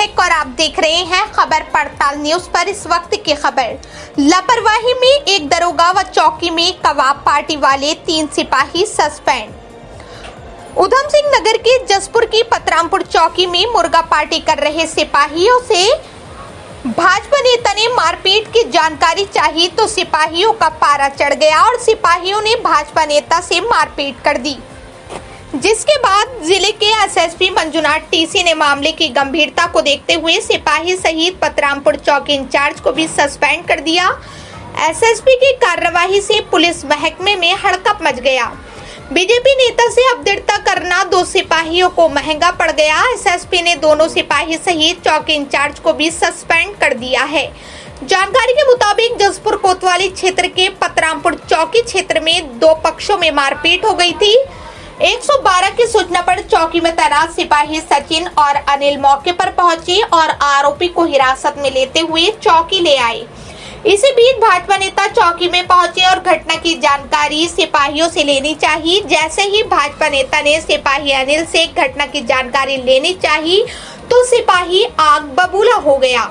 शेख और आप देख रहे हैं खबर पड़ताल न्यूज पर। इस वक्त की खबर, लापरवाही में एक दरोगा व चौकी में कबाब पार्टी वाले 3 सिपाही सस्पेंड। उधम सिंह नगर के जसपुर की पतरामपुर चौकी में मुर्गा पार्टी कर रहे सिपाहियों से भाजपा नेता ने मारपीट की जानकारी चाही तो सिपाहियों का पारा चढ़ गया और सिपाहियों ने भाजपा नेता से मारपीट कर दी, जिसके बाद जिले के एसएसपी मंजुनाथ टीसी ने मामले की गंभीरता को देखते हुए सिपाही सहित पतरामपुर चौकी इंचार्ज को भी सस्पेंड कर दिया। एसएसपी की कार्रवाई से पुलिस महकमे में हड़कंप मच गया। बीजेपी नेता से अपडेटता करना 2 सिपाहियों को महंगा पड़ गया। एसएसपी ने दोनों सिपाही सहित चौकी इंचार्ज को भी सस्पेंड कर दिया है। जानकारी के मुताबिक जसपुर कोतवाली क्षेत्र के पतरामपुर चौकी क्षेत्र में 2 पक्षों में मारपीट हो गई थी। 112 की सूचना पर चौकी में तैनात सिपाही सचिन और अनिल मौके पर पहुंचे और आरोपी को हिरासत में लेते हुए चौकी ले आए। इसी बीच भाजपा नेता चौकी में पहुंचे और घटना की जानकारी सिपाहियों से लेनी चाहिए। जैसे ही भाजपा नेता ने सिपाही अनिल से घटना की जानकारी लेनी चाहिए तो सिपाही आग बबूला हो गया।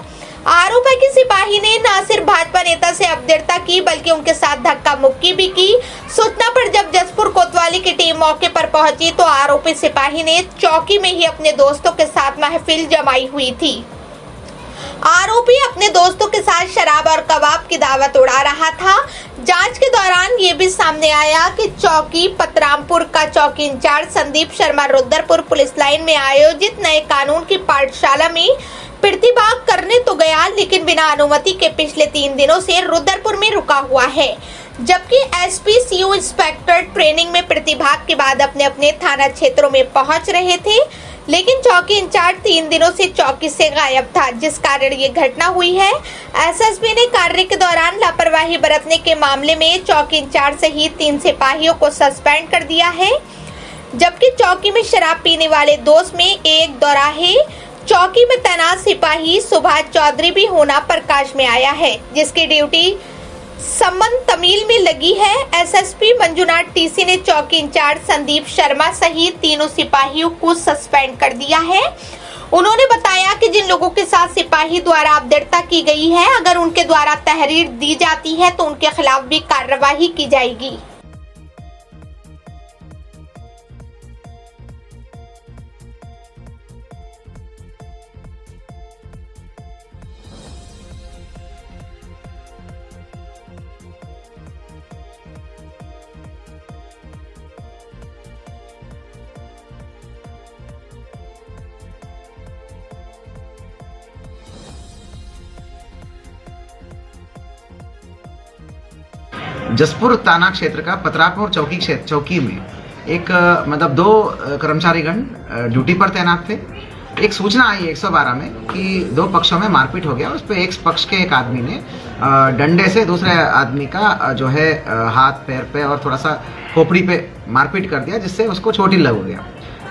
आरोप है कि सिपाही ने न सिर्फ भाजपा नेता से अपडेटता की बल्कि उनके साथ धक्का मुक्की भी की। सूचना पर जब जसपुर कोतवाली की टीम मौके पर पहुंची तो आरोपी सिपाही ने चौकी में ही अपने दोस्तों के साथ महफिल जमाई हुई थी। आरोपी अपने दोस्तों के साथ शराब और कबाब की दावत उड़ा रहा था। जांच के दौरान ये भी सामने आया कि चौकी पतरामपुर का चौकी incharge Sandeep Sharma Rudrapur police line में आयोजित नए कानून की पाठशाला में प्रतिभाग करने तो गया, लेकिन बिना अनुमति के पिछले 3 दिनों से रुद्रपुर में रुका हुआ है, जबकि एसपी सीओ इंस्पेक्टर ट्रेनिंग में प्रतिभाग के बाद अपने अपने थाना क्षेत्रों में पहुंच रहे थे, लेकिन चौकी इंचार्ज 3 दिनों से चौकी से गायब था, जिस कारण ये घटना हुई है। एसएसपी ने कार्य के दौरान लापरवाही बरतने के मामले में चौकी इंचार्ज सहित 3 सिपाहियों को सस्पेंड कर दिया है, जबकि चौकी में शराब पीने वाले दोस्त में एक दोराहे चौकी में तैनात सिपाही सुभाष चौधरी भी होना प्रकाश में आया है, जिसकी ड्यूटी संबंध तमिल में लगी है। एसएसपी मंजुनाथ टीसी ने चौकी इंचार्ज संदीप शर्मा सहित 3 सिपाहियों को सस्पेंड कर दिया है। उन्होंने बताया कि जिन लोगों के साथ सिपाही द्वारा अपडेटता की गई है, अगर उनके द्वारा तहरीर दी जाती है तो उनके खिलाफ भी कार्रवाई की जाएगी। जसपुर थाना क्षेत्र का पतरामपुर चौकी में एक मतलब 2 कर्मचारीगण ड्यूटी पर तैनात थे। एक सूचना आई 112 में कि 2 पक्षों में मारपीट हो गया। उस पर एक पक्ष के एक आदमी ने डंडे से दूसरे आदमी का जो है हाथ पैर पे और थोड़ा सा खोपड़ी पे मारपीट कर दिया, जिससे उसको चोट लग गया।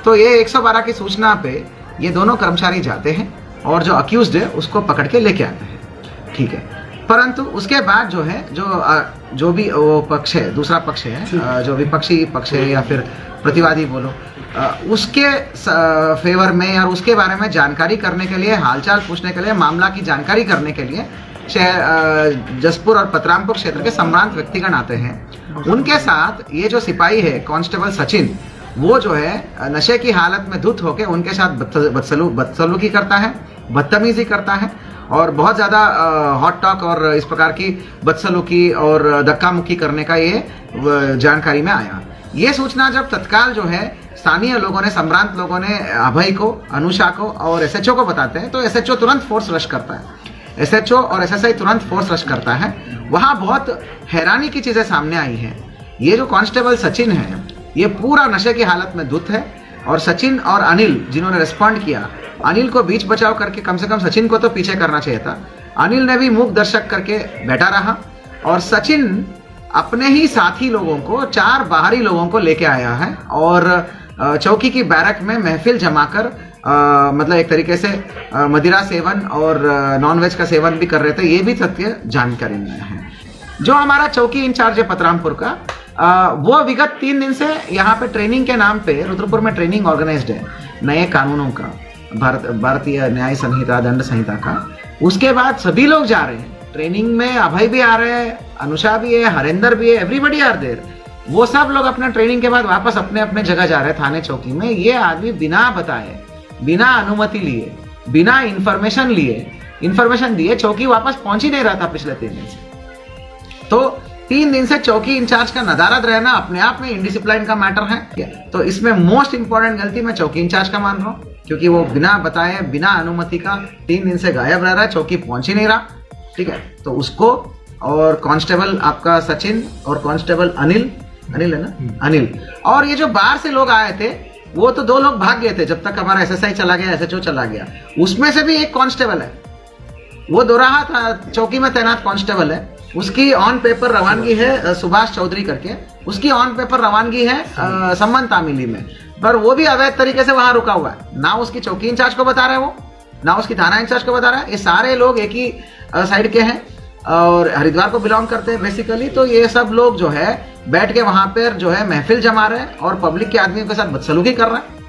तो ये 112 की सूचना पे ये दोनों कर्मचारी जाते हैं और जो अक्यूज्ड है उसको पकड़ के लेके आते हैं, ठीक है। परंतु उसके बाद जो है जो भी वो पक्ष है, दूसरा पक्ष है, जो विपक्षी पक्ष है या फिर प्रतिवादी बोलो, उसके फेवर में और उसके बारे में जानकारी करने के लिए, हालचाल पूछने के लिए, मामला की जानकारी करने के लिए जसपुर और पतरामपुर क्षेत्र के सम्भ्रांत व्यक्तिगण आते हैं। उनके साथ ये जो सिपाही है कांस्टेबल सचिन, वो जो है नशे की हालत में धुत होकर उनके साथ बदसलूकी करता है, बदतमीजी करता है और बहुत ज़्यादा हॉट टॉक और इस प्रकार की बदसलूकी और धक्का मुक्की करने का ये जानकारी में आया। ये सूचना जब तत्काल जो है स्थानीय लोगों ने, सम्भ्रांत लोगों ने अभय को, अनुषा को और एसएचओ को बताते हैं, तो एसएचओ तुरंत फोर्स रश करता है। एसएचओ और एसएसआई तुरंत फोर्स रश करता है। वहाँ बहुत हैरानी की चीज़ें सामने आई हैं। ये जो कांस्टेबल सचिन है, ये पूरा नशे की हालत में धुत है और सचिन और अनिल जिन्होंने रिस्पॉन्ड किया, अनिल को बीच बचाव करके कम से कम सचिन को तो पीछे करना चाहिए था। अनिल ने भी मूक दर्शक करके बैठा रहा और सचिन अपने ही साथी लोगों को, 4 बाहरी लोगों को लेके आया है और चौकी की बैरक में महफिल जमाकर मतलब एक तरीके से मदिरा सेवन और नॉनवेज का सेवन भी कर रहे थे। ये भी तथ्य जानकारी में है। जो हमारा चौकी इंचार्ज है पतरामपुर का, वो विगत 3 दिन से यहाँ पे ट्रेनिंग के नाम पे रुद्रपुर में ट्रेनिंग ऑर्गेनाइज्ड है नए कानूनों का। भारतीय न्याय संहिता, दंड संहिता का। उसके बाद सभी लोग जा रहे हैं ट्रेनिंग में, अभय भी आ रहे हैं, अनुषा भी है, हरेंद्र भी है, एवरीबडी आर देयर। वो सब लोग अपना ट्रेनिंग के बाद वापस अपने अपने जगह जा रहे हैं थाने चौकी में। ये आदमी बिना बताए, बिना अनुमति लिए, बिना इंफॉर्मेशन दिए चौकी वापस पहुंच ही नहीं रहा था पिछले 3 दिन से। तो 3 दिन से चौकी इंचार्ज का नदारद रहना अपने आप में इनडिसिप्लिन का मैटर है। तो इसमें मोस्ट इंपॉर्टेंट गलती मैं चौकी इंचार्ज का मान रहा हूँ, क्योंकि वो बिना बताए, बिना अनुमति का 3 दिन से गायब रह रहा है, चौकी पहुंच ही नहीं रहा। ठीक है, तो उसको और कांस्टेबल आपका सचिन और कांस्टेबल अनिल है ना, अनिल, और ये जो बाहर से लोग आए थे वो तो 2 लोग भाग गए थे जब तक हमारा एसएसआई चला गया, एसएचओ चला गया। उसमें से भी एक कांस्टेबल है, वो दोराहा था चौकी में तैनात कांस्टेबल है। उसकी ऑन पेपर रवानगी है सुभाष चौधरी करके, उसकी ऑन पेपर रवानगी है सम्मन तामिली में, पर वो भी अवैध तरीके से वहां रुका हुआ है। ना उसकी चौकी इंचार्ज को बता रहे वो, ना उसकी थाना इंचार्ज को बता रहा है। ये सारे लोग एक ही साइड के हैं और हरिद्वार को बिलोंग करते हैं बेसिकली। तो ये सब लोग जो है बैठ के वहां पर जो है महफिल जमा रहे हैं और पब्लिक के आदमियों के साथ बदसलूकी कर रहे हैं।